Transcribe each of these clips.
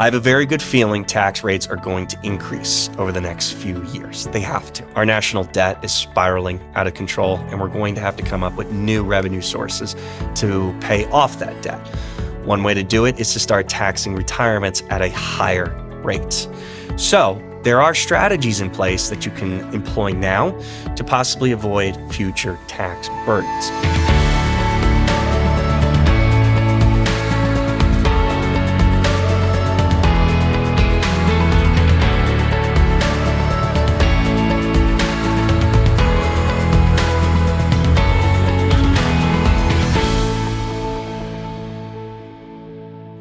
I have a very good feeling tax rates are going to increase over the next few years. They have to. Our national debt is spiraling out of control, and we're going to have to come up with new revenue sources to pay off that debt. One way to do it is to start taxing retirements at a higher rate. So there are strategies in place that you can employ now to possibly avoid future tax burdens.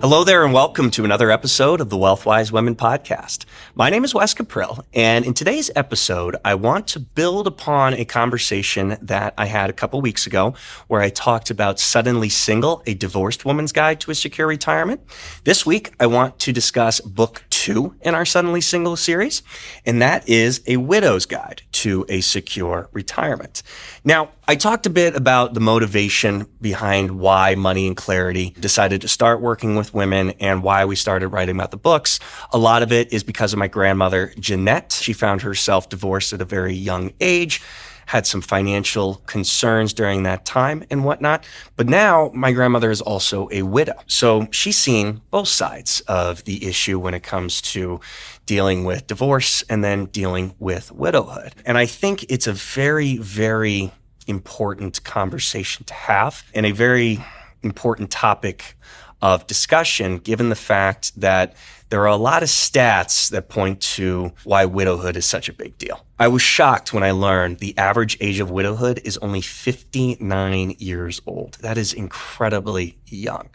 Hello there and welcome to another episode of the Wealth-Wise Women podcast. My name is Wes Cuprill, and in today's episode, I want to build upon a conversation that I had a couple weeks ago where I talked about Suddenly Single, a divorced woman's guide to a secure retirement. This week, I want to discuss book 2 in our Suddenly Single series, and that is A Widow's Guide to a Secure Retirement. Now, I talked a bit about the motivation behind why Money and Clarity decided to start working with women and why we started writing about the books. A lot of it is because of my grandmother, Jeanette. She found herself divorced at a very young age, had some financial concerns during that time and whatnot. But now my grandmother is also a widow. So she's seen both sides of the issue when it comes to dealing with divorce and then dealing with widowhood. And I think it's a very, very important conversation to have and a very important topic of discussion, given the fact that there are a lot of stats that point to why widowhood is such a big deal. I was shocked when I learned the average age of widowhood is only 59 years old. That is incredibly young.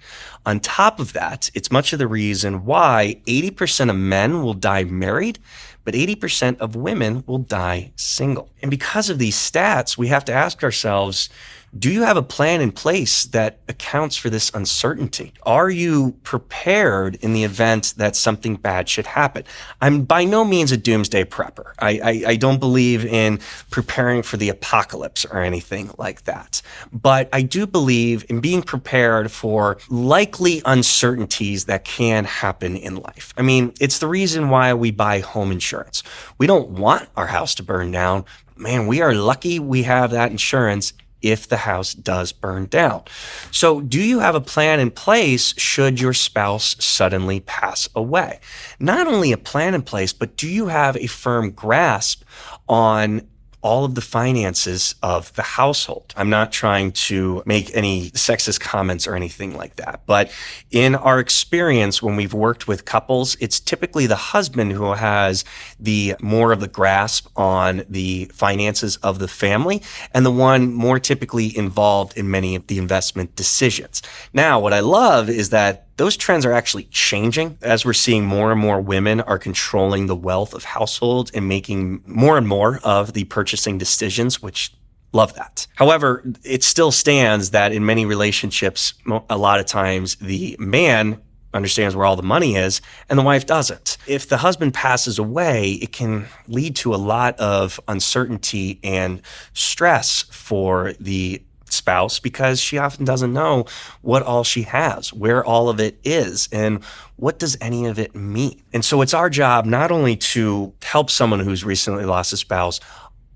On top of that, it's much of the reason why 80% of men will die married, but 80% of women will die single. And because of these stats, we have to ask ourselves, do you have a plan in place that accounts for this uncertainty? Are you prepared in the event that something bad should happen? I'm by no means a doomsday prepper. I don't believe in preparing for the apocalypse or anything like that. But I do believe in being prepared for likely uncertainties that can happen in life. I mean, it's the reason why we buy home insurance. We don't want our house to burn down. Man, we are lucky we have that insurance if the house does burn down. So do you have a plan in place should your spouse suddenly pass away? Not only a plan in place, but do you have a firm grasp on all of the finances of the household? I'm not trying to make any sexist comments or anything like that, but in our experience, when we've worked with couples, it's typically the husband who has the more of the grasp on the finances of the family and the one more typically involved in many of the investment decisions. Now, what I love is that those trends are actually changing as we're seeing more and more women are controlling the wealth of households and making more and more of the purchasing decisions, which love that. However, it still stands that in many relationships, a lot of times the man understands where all the money is and the wife doesn't. If the husband passes away, it can lead to a lot of uncertainty and stress for the spouse because she often doesn't know what all she has, where all of it is, and what does any of it mean. And so it's our job not only to help someone who's recently lost a spouse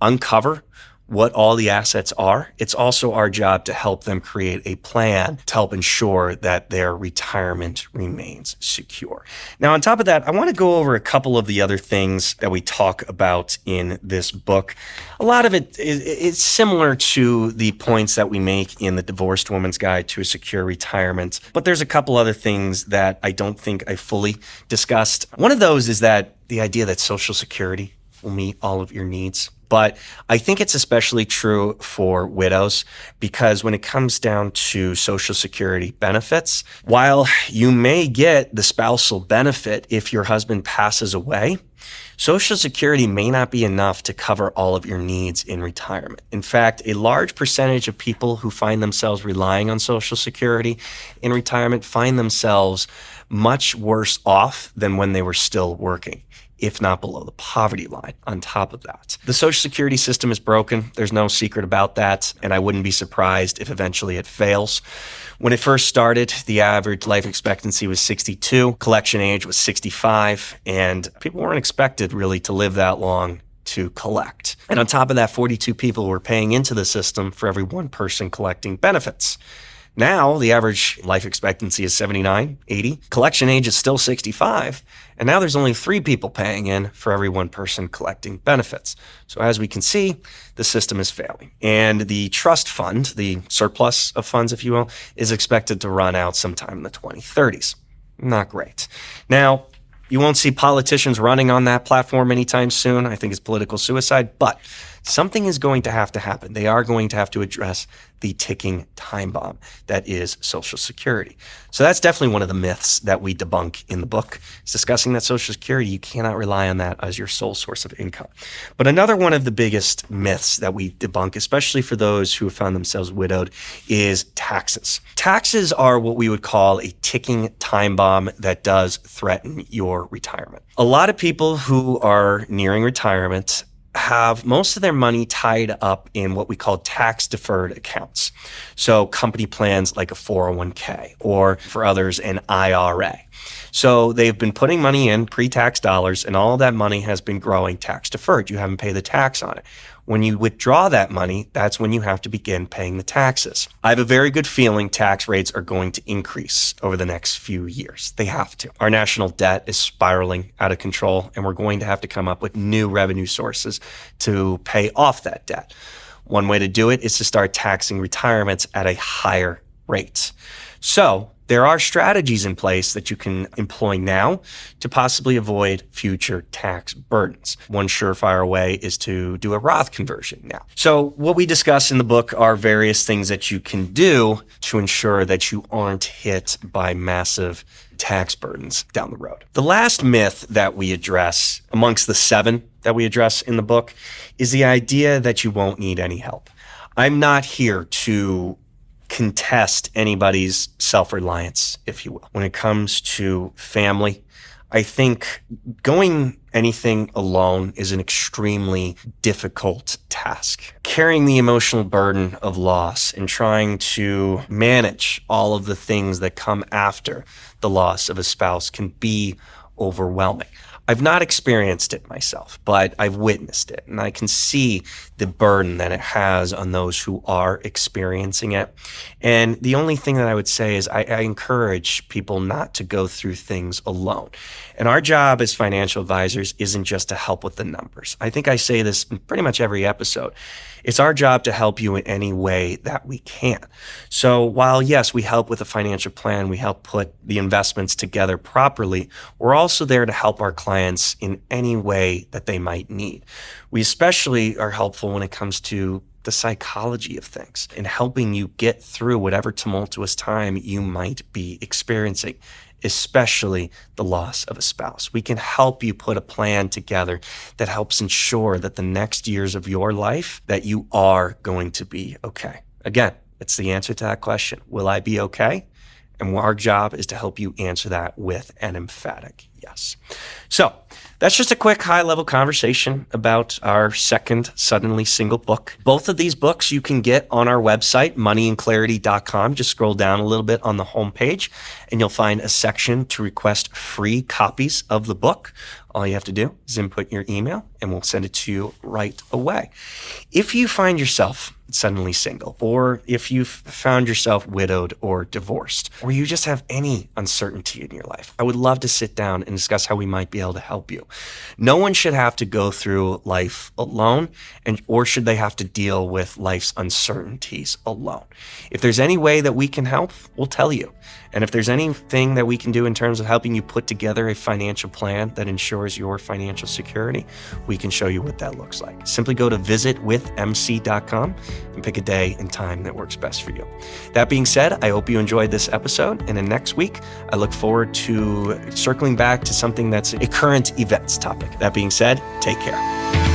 uncover what all the assets are, it's also our job to help them create a plan to help ensure that their retirement remains secure. Now, on top of that, I want to go over a couple of the other things that we talk about in this book. A lot of it is similar to the points that we make in the Divorced Woman's Guide to a Secure Retirement, but there's a couple other things that I don't think I fully discussed. One of those is that the idea that Social Security will meet all of your needs. But I think it's especially true for widows because when it comes down to Social Security benefits, while you may get the spousal benefit if your husband passes away, Social Security may not be enough to cover all of your needs in retirement. In fact, a large percentage of people who find themselves relying on Social Security in retirement find themselves much worse off than when they were still working. if not below the poverty line on top of that. The Social Security system is broken. There's no secret about that, and I wouldn't be surprised if eventually it fails. When it first started, the average life expectancy was 62, collection age was 65, and people weren't expected really to live that long to collect. And on top of that, 42 people were paying into the system for every one person collecting benefits. Now, the average life expectancy is 79, 80. Collection age is still 65. And now there's only 3 people paying in for every one person collecting benefits. So as we can see, the system is failing. And the trust fund, the surplus of funds, if you will, is expected to run out sometime in the 2030s. Not great. Now, you won't see politicians running on that platform anytime soon. I think it's political suicide, but something is going to happen. They are going to have to address the ticking time bomb that is Social Security. So that's definitely one of the myths that we debunk in the book. It's discussing that Social Security, you cannot rely on that as your sole source of income. But another one of the biggest myths that we debunk, especially for those who have found themselves widowed, is taxes. Taxes are what we would call a ticking time bomb that does threaten your retirement. A lot of people who are nearing retirement have most of their money tied up in what we call tax-deferred accounts. So company plans like a 401k, or for others, an IRA. So they've been putting money in pre-tax dollars, and all of that money has been growing tax-deferred. You haven't paid the tax on it. When you withdraw that money, that's when you have to begin paying the taxes. I have a very good feeling tax rates are going to increase over the next few years. They have to. Our national debt is spiraling out of control, and we're going to have to come up with new revenue sources to pay off that debt. One way to do it is to start taxing retirements at a higher rate. So there are strategies in place that you can employ now to possibly avoid future tax burdens. One surefire way is to do a Roth conversion now. So what we discuss in the book are various things that you can do to ensure that you aren't hit by massive tax burdens down the road. The last myth that we address, amongst the 7 that we address in the book, is the idea that you won't need any help. I'm not here to contest anybody's self-reliance, if you will. When it comes to family, I think going anything alone is an extremely difficult task. Carrying the emotional burden of loss and trying to manage all of the things that come after the loss of a spouse can be overwhelming. I've not experienced it myself, but I've witnessed it, and I can see the burden that it has on those who are experiencing it. And the only thing that I would say is I encourage people not to go through things alone. And our job as financial advisors isn't just to help with the numbers. I think I say this in pretty much every episode. It's our job to help you in any way that we can. So while, yes, we help with a financial plan, we help put the investments together properly, we're also there to help our clients in any way that they might need. We especially are helpful when it comes to the psychology of things and helping you get through whatever tumultuous time you might be experiencing, especially the loss of a spouse. We can help you put a plan together that helps ensure that the next years of your life that you are going to be okay. Again, it's the answer to that question. Will I be okay? And our job is to help you answer that with an emphatic yes. So that's just a quick high-level conversation about our second Suddenly Single book. Both of these books you can get on our website, moneyandclarity.com. Just scroll down a little bit on the homepage, and you'll find a section to request free copies of the book. All you have to do is input your email, and we'll send it to you right away. If you find yourself suddenly single, or if you've found yourself widowed or divorced, or you just have any uncertainty in your life, I would love to sit down and discuss how we might be able to help you. No one should have to go through life alone, or should they have to deal with life's uncertainties alone. If there's any way that we can help, we'll tell you. And if there's anything that we can do in terms of helping you put together a financial plan that ensures your financial security, we can show you what that looks like. Simply go to visitwithmc.com and pick a day and time that works best for you. That being said, I hope you enjoyed this episode. And then next week, I look forward to circling back to something that's a current events topic. That being said, take care.